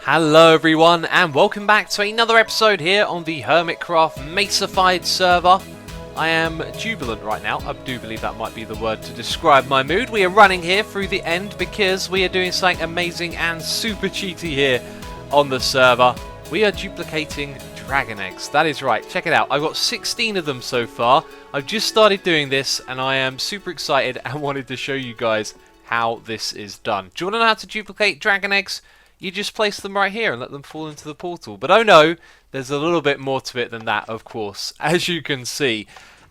Hello everyone and welcome back to another episode here on the Hermitcraft Mesified server. I am jubilant right now. I do believe that might be the word to describe my mood. We are running here through the end because we are doing something amazing and super cheaty here on the server. We are duplicating dragon eggs. That is right. Check it out. I've got 16 of them so far. I've just started doing this and I am super excited and wanted to show you guys how this is done. Do you want to know how to duplicate dragon eggs? You just place them right here and let them fall into the portal. But oh no, there's a little bit more to it than that, of course, as you can see.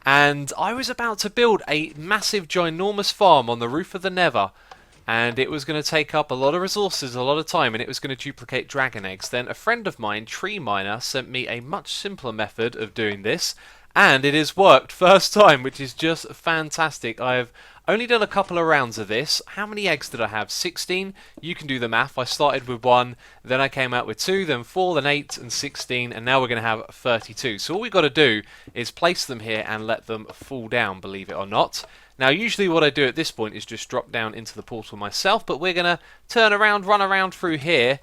And I was about to build a massive, ginormous farm on the roof of the Nether. And it was going to take up a lot of resources, a lot of time, and it was going to duplicate dragon eggs. Then a friend of mine, Tree Miner, sent me a much simpler method of doing this. And it has worked first time, which is just fantastic. I've only done a couple of rounds of this. How many eggs did I have? 16? You can do the math. I started with 1, then I came out with 2, then 4, then 8, and 16, and now we're going to have 32. So all we've got to do is place them here and let them fall down, believe it or not. Now usually what I do at this point is just drop down into the portal myself, but we're going to turn around, run around through here.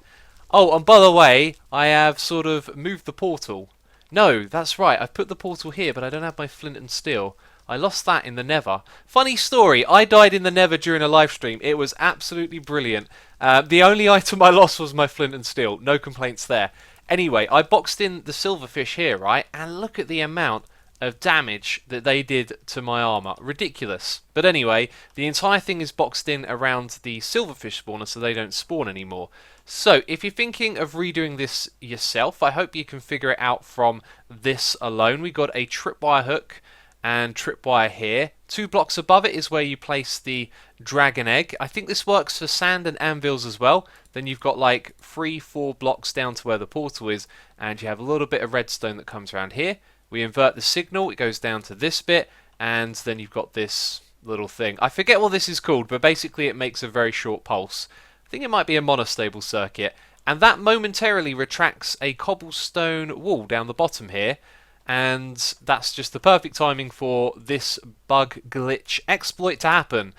Oh, and by the way, I have sort of moved the portal. No, that's right, I've put the portal here, but I don't have my flint and steel. I lost that in the Nether. Funny story, I died in the Nether during a live stream. It was absolutely brilliant. The only item I lost was my flint and steel. No complaints there. Anyway, I boxed in the silverfish here, right? And look at the amount of damage that they did to my armor. Ridiculous. But anyway, the entire thing is boxed in around the silverfish spawner so they don't spawn anymore. So, if you're thinking of redoing this yourself, I hope you can figure it out from this alone. We got a tripwire hook and tripwire here. 2 blocks above it is where you place the dragon egg. I think this works for sand and anvils as well. Then you've got like 3-4 blocks down to where the portal is, and you have a little bit of redstone that comes around here. We invert the signal, it goes down to this bit, and then you've got this little thing. I forget what this is called, but basically it makes a very short pulse. I think it might be a monostable circuit, and that momentarily retracts a cobblestone wall down the bottom here. And that's just the perfect timing for this bug glitch exploit to happen.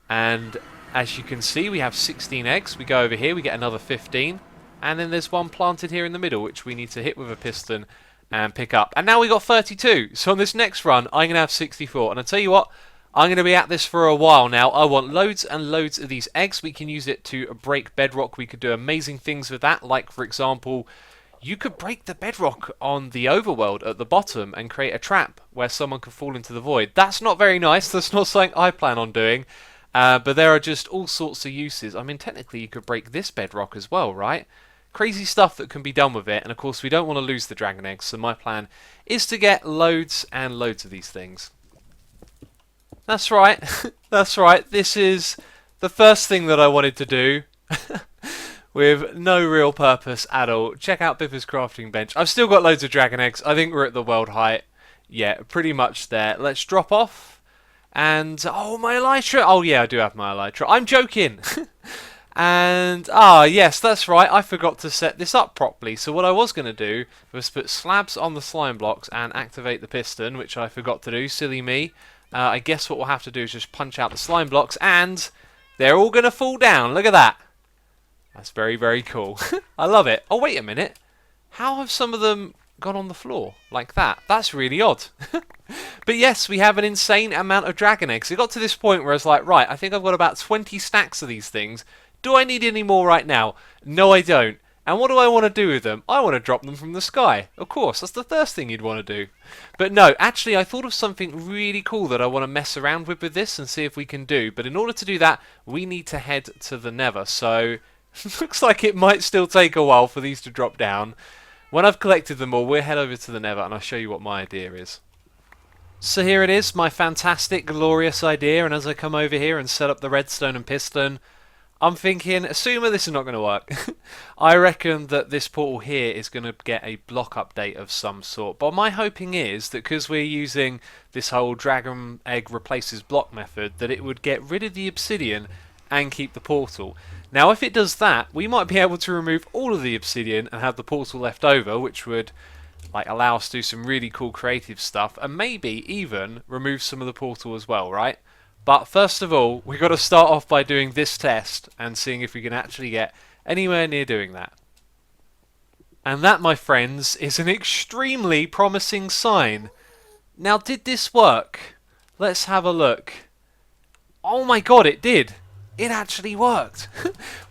And as you can see, we have 16 eggs. We go over here, we get another 15, and then there's one planted here in the middle which we need to hit with a piston and pick up. And now we got 32. So on this next run I'm gonna have 64, and I tell you what, I'm gonna be at this for a while now. I want loads and loads of these eggs. We can use it to break bedrock. We could do amazing things with that, like for example, you could break the bedrock on the overworld at the bottom and create a trap where someone could fall into the void. That's not very nice. That's not something I plan on doing. But there are just all sorts of uses. I mean, technically you could break this bedrock as well, right? Crazy stuff that can be done with it. And of course we don't want to lose the dragon eggs. So my plan is to get loads and loads of these things. That's right. That's right. This is the first thing that I wanted to do. With no real purpose at all. Check out Biffa's crafting bench. I've still got loads of dragon eggs. I think we're at the world height. Yeah, pretty much there. Let's drop off. And, oh, my elytra. Oh, yeah, I do have my elytra. I'm joking. And, yes, that's right. I forgot to set this up properly. So what I was going to do was put slabs on the slime blocks and activate the piston, which I forgot to do. Silly me. I guess what we'll have to do is just punch out the slime blocks, and they're all going to fall down. Look at that. That's very, very cool. I love it. Oh, wait a minute. How have some of them gone on the floor like that? That's really odd. But yes, we have an insane amount of dragon eggs. It got to this point where I was like, right, I think I've got about 20 stacks of these things. Do I need any more right now? No, I don't. And what do I want to do with them? I want to drop them from the sky. Of course, that's the first thing you'd want to do. But no, actually, I thought of something really cool that I want to mess around with this and see if we can do. But in order to do that, we need to head to the Nether. So looks like it might still take a while for these to drop down. When I've collected them all, we'll head over to the Nether and I'll show you what my idea is. So here it is, my fantastic, glorious idea. And as I come over here and set up the redstone and piston, I'm thinking, assuming this is not going to work, I reckon that this portal here is going to get a block update of some sort. But my hoping is that because we're using this whole dragon egg replaces block method, that it would get rid of the obsidian and keep the portal. Now if it does that, we might be able to remove all of the obsidian and have the portal left over, which would allow us to do some really cool creative stuff, and maybe even remove some of the portal as well, right? But first of all, we've got to start off by doing this test and seeing if we can actually get anywhere near doing that. And that, my friends, is an extremely promising sign. Now, did this work? Let's have a look. Oh my god, it did! It actually worked!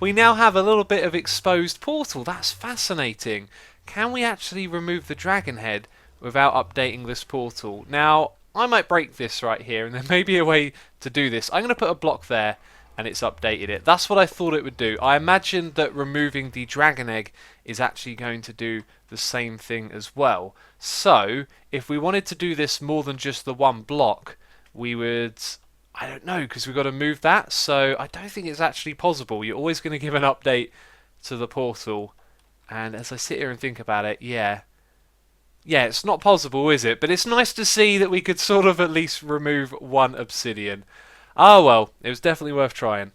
We now have a little bit of exposed portal. That's fascinating. Can we actually remove the dragon head without updating this portal? Now, I might break this right here, and there may be a way to do this. I'm going to put a block there, and it's updated it. That's what I thought it would do. I imagined that removing the dragon egg is actually going to do the same thing as well. So, if we wanted to do this more than just the one block, we would... I don't know, because we've got to move that, so I don't think it's actually possible. You're always going to give an update to the portal, and as I sit here and think about it, yeah, it's not possible, is it? But it's nice to see that we could sort of at least remove one obsidian. Ah well, it was definitely worth trying.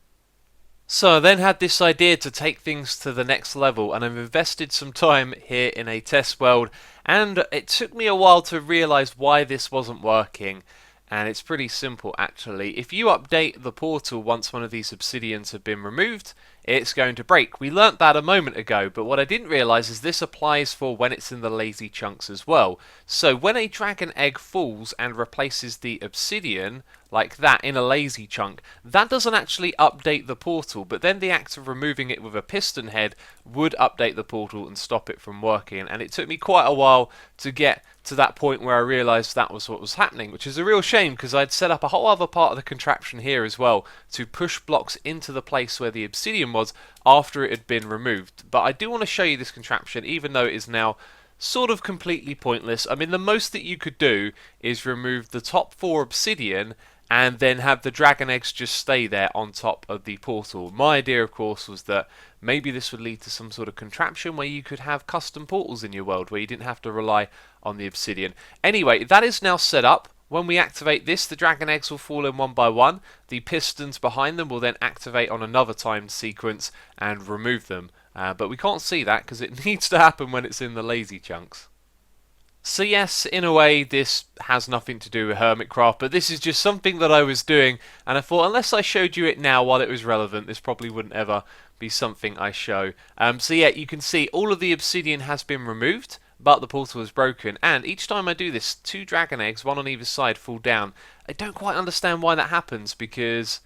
So I then had this idea to take things to the next level, and I've invested some time here in a test world, and it took me a while to realise why this wasn't working. And it's pretty simple actually. If you update the portal once one of these obsidians have been removed, it's going to break. We learnt that a moment ago, but what I didn't realise is this applies for when it's in the lazy chunks as well. So when a dragon egg falls and replaces the obsidian, like that, in a lazy chunk, that doesn't actually update the portal, but then the act of removing it with a piston head would update the portal and stop it from working. And it took me quite a while to get to that point where I realised that was what was happening, which is a real shame because I'd set up a whole other part of the contraption here as well to push blocks into the place where the obsidian was after it had been removed. But I do want to show you this contraption, even though it is now sort of completely pointless. I mean, the most that you could do is remove the top 4 obsidian and then have the dragon eggs just stay there on top of the portal. My idea, of course, was that maybe this would lead to some sort of contraption where you could have custom portals in your world where you didn't have to rely on the obsidian. Anyway, that is now set up. When we activate this, the dragon eggs will fall in one by one. The pistons behind them will then activate on another timed sequence and remove them. But we can't see that because it needs to happen when it's in the lazy chunks. So yes, in a way, this has nothing to do with Hermitcraft, but this is just something that I was doing, and I thought unless I showed you it now while it was relevant, this probably wouldn't ever be something I show. So yeah, you can see all of the obsidian has been removed, but the portal is broken, and each time I do this, 2 dragon eggs, one on either side, fall down. I don't quite understand why that happens, because...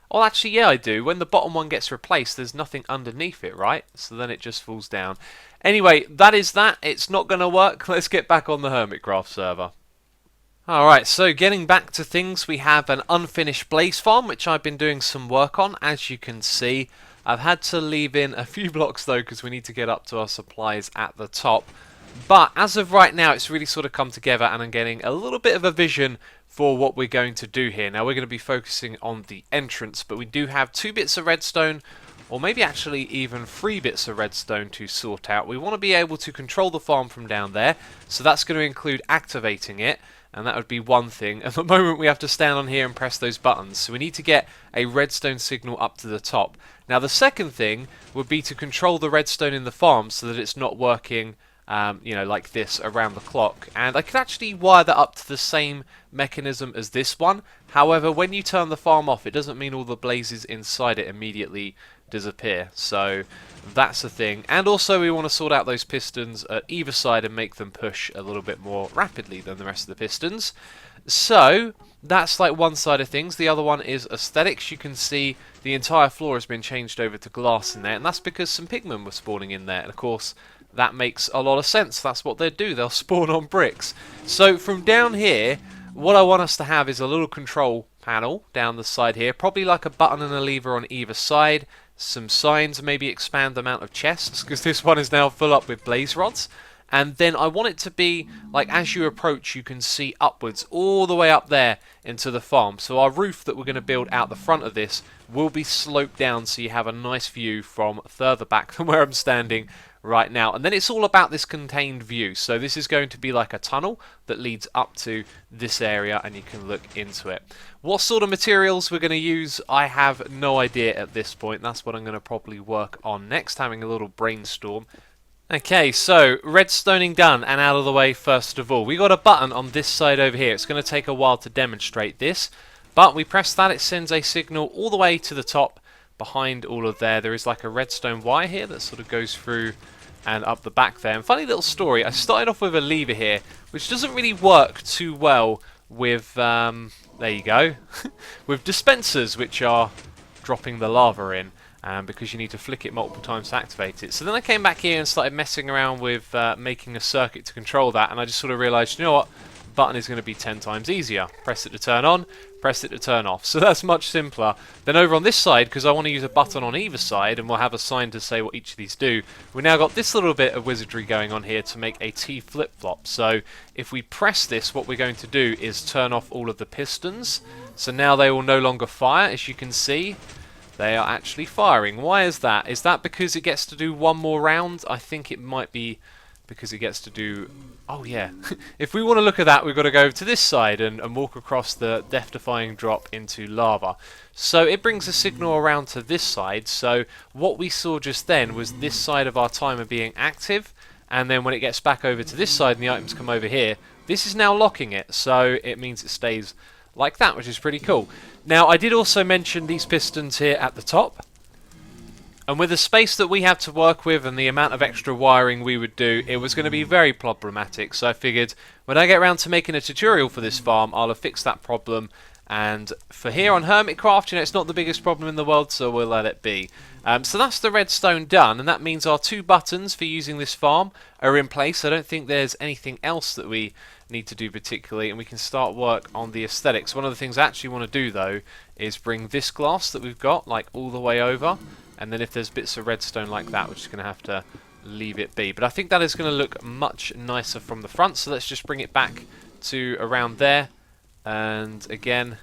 well, actually, yeah, I do. When the bottom one gets replaced, there's nothing underneath it, right? So then it just falls down. Anyway, that is that. It's not going to work. Let's get back on the Hermitcraft server. Alright, so getting back to things, we have an unfinished blaze farm, which I've been doing some work on, as you can see. I've had to leave in a few blocks, though, because we need to get up to our supplies at the top. But as of right now, it's really sort of come together, and I'm getting a little bit of a vision for what we're going to do here. Now, we're going to be focusing on the entrance, but we do have 2 bits of redstone, or maybe actually even 3 bits of redstone to sort out. We want to be able to control the farm from down there, so that's going to include activating it, and that would be one thing. At the moment, we have to stand on here and press those buttons, so we need to get a redstone signal up to the top. Now, the second thing would be to control the redstone in the farm so that it's not working you know, like this around the clock. And I could actually wire that up to the same mechanism as this one. However, when you turn the farm off, it doesn't mean all the blazes inside it immediately disappear. So that's the thing. And also we want to sort out those pistons at either side and make them push a little bit more rapidly than the rest of the pistons. So that's like one side of things. The other one is aesthetics. You can see the entire floor has been changed over to glass in there, and that's because some pigmen were spawning in there. And of course, that makes a lot of sense. That's what they'd do. They'll spawn on bricks. So from down here, what I want us to have is a little control panel down the side here. Probably like a button and a lever on either side. Some signs, maybe expand the amount of chests, because this one is now full up with blaze rods. And then I want it to be, like, as you approach, you can see upwards, all the way up there into the farm. So our roof that we're going to build out the front of this will be sloped down so you have a nice view from further back than where I'm standing right now. And then it's all about this contained view. So this is going to be like a tunnel that leads up to this area, and you can look into it. What sort of materials we're going to use, I have no idea at this point. That's what I'm going to probably work on next, having a little brainstorm. Okay, so redstoning done and out of the way first of all. We got a button on this side over here. It's going to take a while to demonstrate this, but we press that, it sends a signal all the way to the top behind all of there is like a redstone wire here that sort of goes through and up the back there. And funny little story, I started off with a lever here, which doesn't really work too well with, there you go, with dispensers, which are dropping the lava in, because you need to flick it multiple times to activate it. So then I came back here and started messing around with making a circuit to control that, and I just sort of realised, you know what, button is going to be 10 times easier. Press it to turn on, press it to turn off. So that's much simpler. Then over on this side, because I want to use a button on either side, and we'll have a sign to say what each of these do, we now got this little bit of wizardry going on here to make a T flip-flop. So if we press this, what we're going to do is turn off all of the pistons. So now they will no longer fire. As you can see, they are actually firing. Why is that? Is that because it gets to do one more round? I think it might be because it gets to do... Oh yeah, if we want to look at that, we've got to go to this side and walk across the death-defying drop into lava. So it brings a signal around to this side, so what we saw just then was this side of our timer being active, and then when it gets back over to this side and the items come over here, this is now locking it, so it means it stays like that, which is pretty cool. Now, I did also mention these pistons here at the top. And with the space that we have to work with and the amount of extra wiring we would do, it was going to be very problematic. So I figured when I get around to making a tutorial for this farm, I'll have fixed that problem. And for here on Hermitcraft, you know, it's not the biggest problem in the world, so we'll let it be. So that's the redstone done, and that means our 2 buttons for using this farm are in place. I don't think there's anything else that we need to do particularly, and we can start work on the aesthetics. One of the things I actually want to do, though, is bring this glass that we've got, like, all the way over. And then if there's bits of redstone like that, we're just going to have to leave it be. But I think that is going to look much nicer from the front. So let's just bring it back to around there. And again,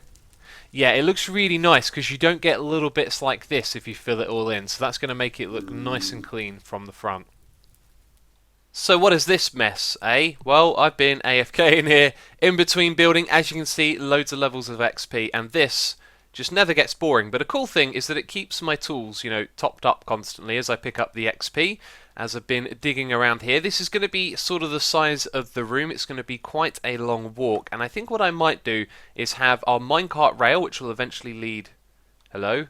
yeah, it looks really nice because you don't get little bits like this if you fill it all in. So that's going to make it look nice and clean from the front. So what is this mess, eh? Well, I've been AFK in here in between building. As you can see, loads of levels of XP. And this just never gets boring. But a cool thing is that it keeps my tools, you know, topped up constantly as I pick up the XP, as I've been digging around here. This is going to be sort of the size of the room. It's going to be quite a long walk, and I think what I might do is have our minecart rail, which will eventually lead... Hello?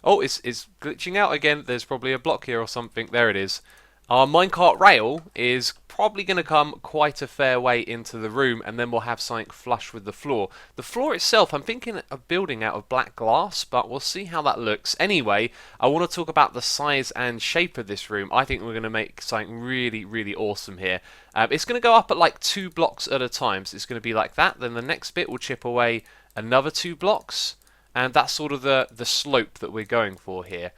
Oh, it's glitching out again. There's probably a block here or something. There it is. Our minecart rail is probably going to come quite a fair way into the room, and then we'll have something flush with the floor. The floor itself, I'm thinking of building out of black glass, but we'll see how that looks. Anyway, I want to talk about the size and shape of this room. I think we're going to make something really, really awesome here. It's going to go up at like 2 blocks at a time, so it's going to be like that. Then the next bit will chip away another 2 blocks. And that's sort of the slope that we're going for here.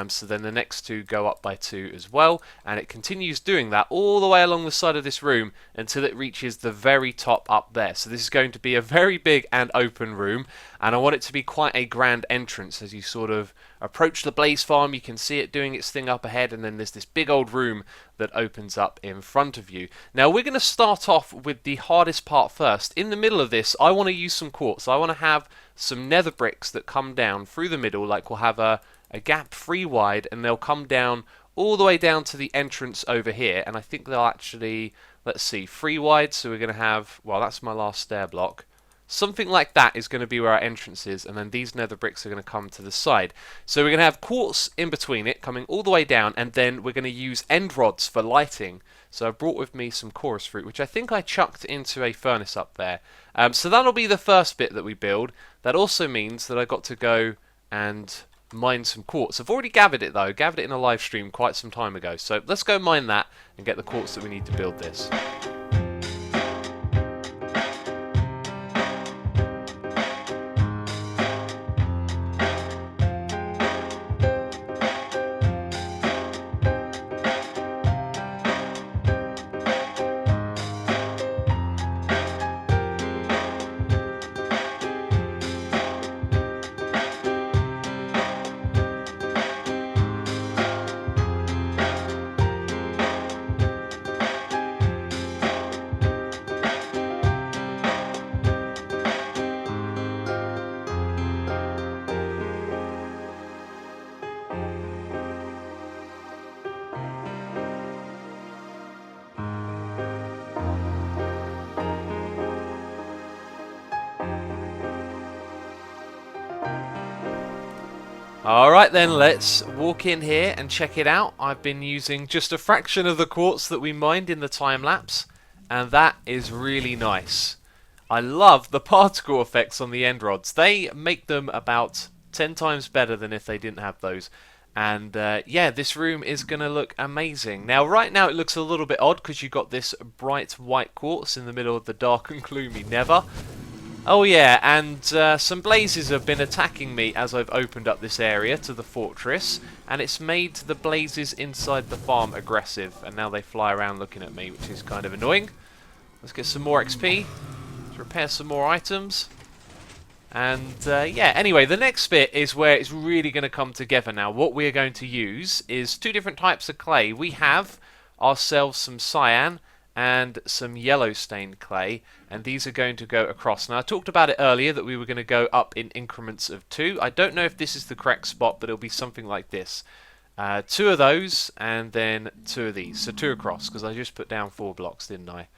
So then the next 2 go up by 2 as well, and it continues doing that all the way along the side of this room until it reaches the very top up there. So this is going to be a very big and open room, and I want it to be quite a grand entrance. As you sort of approach the blaze farm, you can see it doing its thing up ahead, and then there's this big old room that opens up in front of you. Now we're going to start off with the hardest part first. In the middle of this, I want to use some quartz. I want to have some nether bricks that come down through the middle, like we'll have a gap 3 wide, and they'll come down all the way down to the entrance over here, and I think they'll actually, let's see, 3 wide, so we're going to have, well, that's my last stair block. Something like that is going to be where our entrance is, and then these nether bricks are going to come to the side. So we're going to have quartz in between it, coming all the way down, and then we're going to use end rods for lighting. So I brought with me some chorus fruit, which I think I chucked into a furnace up there. So that'll be the first bit that we build. That also means that I got to go and mine some quartz. I've already gathered it though, gathered it in a live stream quite some time ago. So let's go mine that and get the quartz that we need to build this. Alright then, let's walk in here and check it out. I've been using just a fraction of the quartz that we mined in the time lapse, and that is really nice. I love the particle effects on the end rods. They make them about 10 times better than if they didn't have those. And yeah, this room is going to look amazing. Now, right now it looks a little bit odd because you've got this bright white quartz in the middle of the dark and gloomy nether. Oh yeah, and some blazes have been attacking me as I've opened up this area to the fortress, and it's made the blazes inside the farm aggressive, and now they fly around looking at me, which is kind of annoying. Let's get some more XP, let's repair some more items, and yeah, anyway, the next bit is where it's really going to come together now. What we are going to use is two different types of clay. We have ourselves some cyan and some yellow stained clay, and these are going to go across. Now, I talked about it earlier that we were going to go up in increments of 2. I don't know if this is the correct spot, but it'll be something like this. 2 of those, and then 2 of these. So 2 across, because I just put down 4 blocks, didn't I?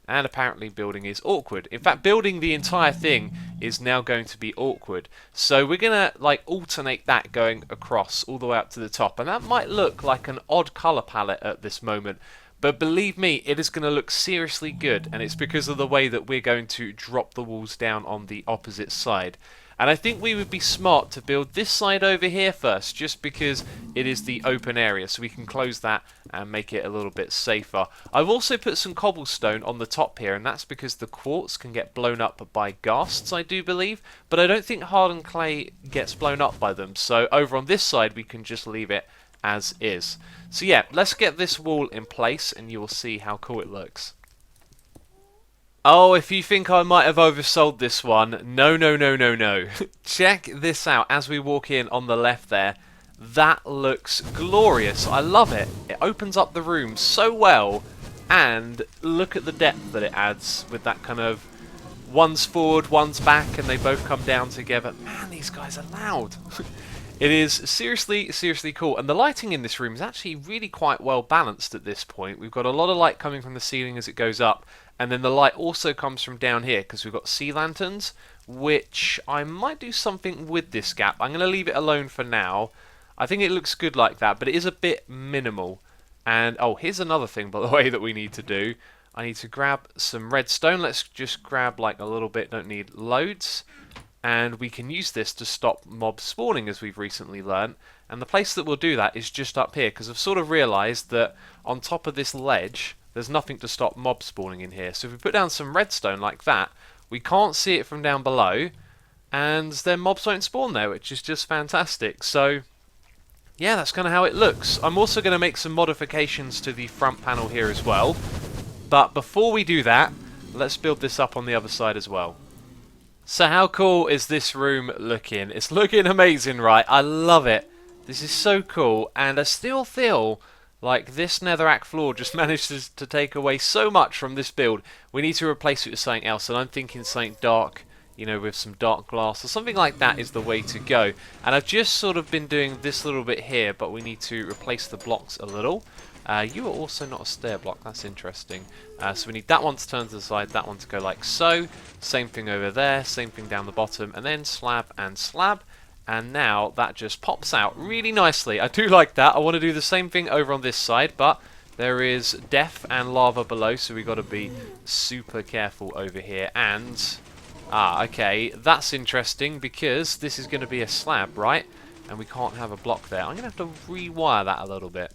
And apparently building is awkward. In fact, building the entire thing is now going to be awkward. So we're going to like alternate that going across all the way up to the top. And that might look like an odd colour palette at this moment. But believe me, it is going to look seriously good, and it's because of the way that we're going to drop the walls down on the opposite side. And I think we would be smart to build this side over here first, just because it is the open area, so we can close that and make it a little bit safer. I've also put some cobblestone on the top here, and that's because the quartz can get blown up by ghasts, I do believe, but I don't think hardened clay gets blown up by them, so over on this side we can just leave it as is. So yeah, let's get this wall in place and you will see how cool it looks. Oh, if you think I might have oversold this one, no, no, no, no, no. Check this out as we walk in on the left there. That looks glorious. I love it. It opens up the room so well, and look at the depth that it adds with that kind of one's forward, one's back, and they both come down together. Man, these guys are loud. It is seriously, seriously cool. And the lighting in this room is actually really quite well balanced at this point. We've got a lot of light coming from the ceiling as it goes up. And then the light also comes from down here because we've got sea lanterns, which I might do something with this gap. I'm going to leave it alone for now. I think it looks good like that, but it is a bit minimal. And, oh, here's another thing, by the way, that we need to do. I need to grab some redstone. Let's just grab like a little bit, don't need loads. And we can use this to stop mob spawning, as we've recently learned. And the place that we'll do that is just up here, because I've sort of realised that on top of this ledge there's nothing to stop mob spawning in here. So if we put down some redstone like that, we can't see it from down below, and then mobs won't spawn there, which is just fantastic. So yeah, that's kind of how it looks. I'm also going to make some modifications to the front panel here as well, but before we do that, let's build this up on the other side as well. So how cool is this room looking? It's looking amazing, right? I love it. This is so cool, and I still feel like this netherrack floor just manages to take away so much from this build. We need to replace it with something else, and I'm thinking something dark, you know, with some dark glass or something like that is the way to go. And I've just sort of been doing this little bit here, but we need to replace the blocks a little. You are also not a stair block, that's interesting. So we need that one to turn to the side, that one to go like so. Same thing over there, same thing down the bottom, and then slab and slab. And now that just pops out really nicely. I do like that. I want to do the same thing over on this side, but there is death and lava below, so we've got to be super careful over here. And, okay, that's interesting because this is going to be a slab, right? And we can't have a block there. I'm going to have to rewire that a little bit.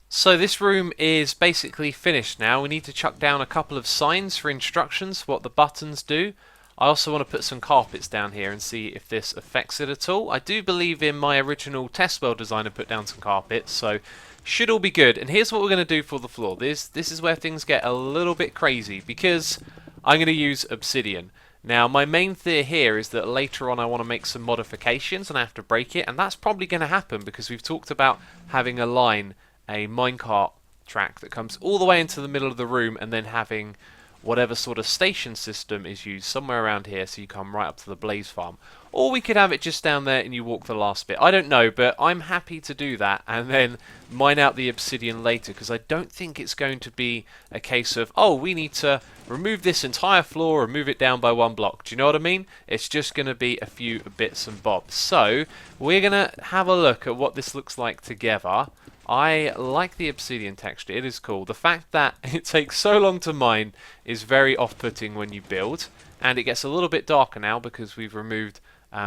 So this room is basically finished now. We need to chuck down a couple of signs for instructions, what the buttons do. I also want to put some carpets down here and see if this affects it at all. I do believe in my original test world design I put down some carpets, so should all be good. And here's what we're going to do for the floor. This is where things get a little bit crazy because I'm going to use obsidian. Now my main fear here is that later on I want to make some modifications and I have to break it, and that's probably going to happen because we've talked about having a line, a minecart track that comes all the way into the middle of the room, and then having whatever sort of station system is used somewhere around here, so you come right up to the blaze farm. Or we could have it just down there and you walk the last bit. I don't know, but I'm happy to do that and then mine out the obsidian later, because I don't think it's going to be a case of, oh, we need to remove this entire floor or move it down by 1 block. Do you know what I mean? It's just going to be a few bits and bobs. So we're going to have a look at what this looks like together. I like the obsidian texture. It is cool. The fact that it takes so long to mine is very off-putting when you build, and it gets a little bit darker now because we've removed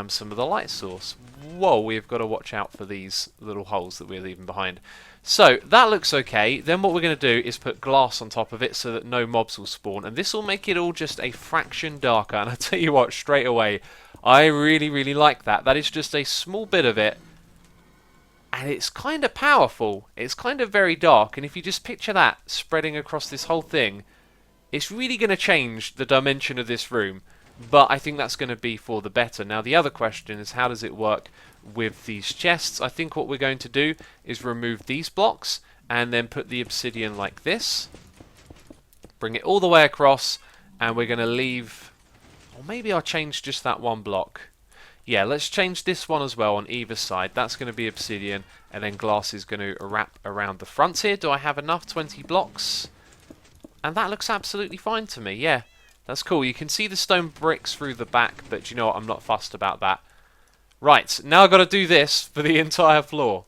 some of the light source. Whoa, we've got to watch out for these little holes that we're leaving behind. So that looks okay. Then what we're going to do is put glass on top of it so that no mobs will spawn, and this will make it all just a fraction darker. And I tell you what, straight away, I really like that. That is just a small bit of it, and it's kind of powerful. It's kind of very dark, and if you just picture that spreading across this whole thing, it's really going to change the dimension of this room. But I think that's going to be for the better. Now the other question is, how does it work with these chests? I think what we're going to do is remove these blocks and then put the obsidian like this. Bring it all the way across, and we're going to leave, or maybe I'll change just that 1 block. Yeah, let's change this one as well on either side. That's going to be obsidian, and then glass is going to wrap around the front here. Do I have enough? 20 blocks? And that looks absolutely fine to me, yeah. That's cool. You can see the stone bricks through the back, but you know what? I'm not fussed about that. Right, now I've got to do this for the entire floor.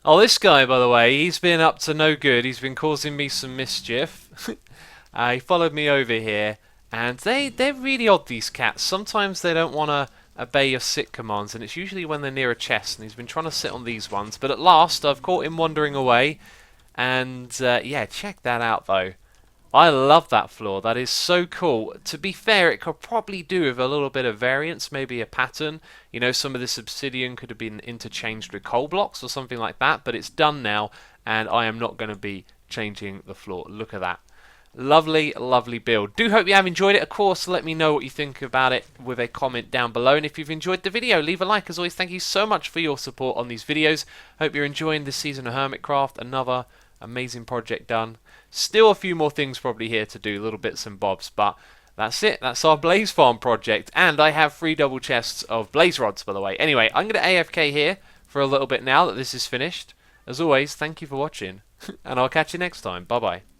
Oh, this guy, by the way, he's been up to no good. He's been causing me some mischief. He followed me over here, and they're really odd, these cats. Sometimes they don't want to obey your sit commands, and it's usually when they're near a chest, and he's been trying to sit on these ones. But at last, I've caught him wandering away, and yeah, check that out, though. I love that floor. That is so cool. To be fair, it could probably do with a little bit of variance, maybe a pattern. You know, some of this obsidian could have been interchanged with coal blocks or something like that, but it's done now, and I am not going to be changing the floor. Look at that. Lovely, lovely build. Do hope you have enjoyed it. Of course, let me know what you think about it with a comment down below. And if you've enjoyed the video, leave a like. As always, thank you so much for your support on these videos. Hope you're enjoying this season of Hermitcraft. Another amazing project done. Still a few more things probably here to do, little bits and bobs, but that's it. That's our blaze farm project, and I have 3 double chests of blaze rods, by the way. Anyway, I'm going to AFK here for a little bit now that this is finished. As always, thank you for watching, and I'll catch you next time. Bye bye.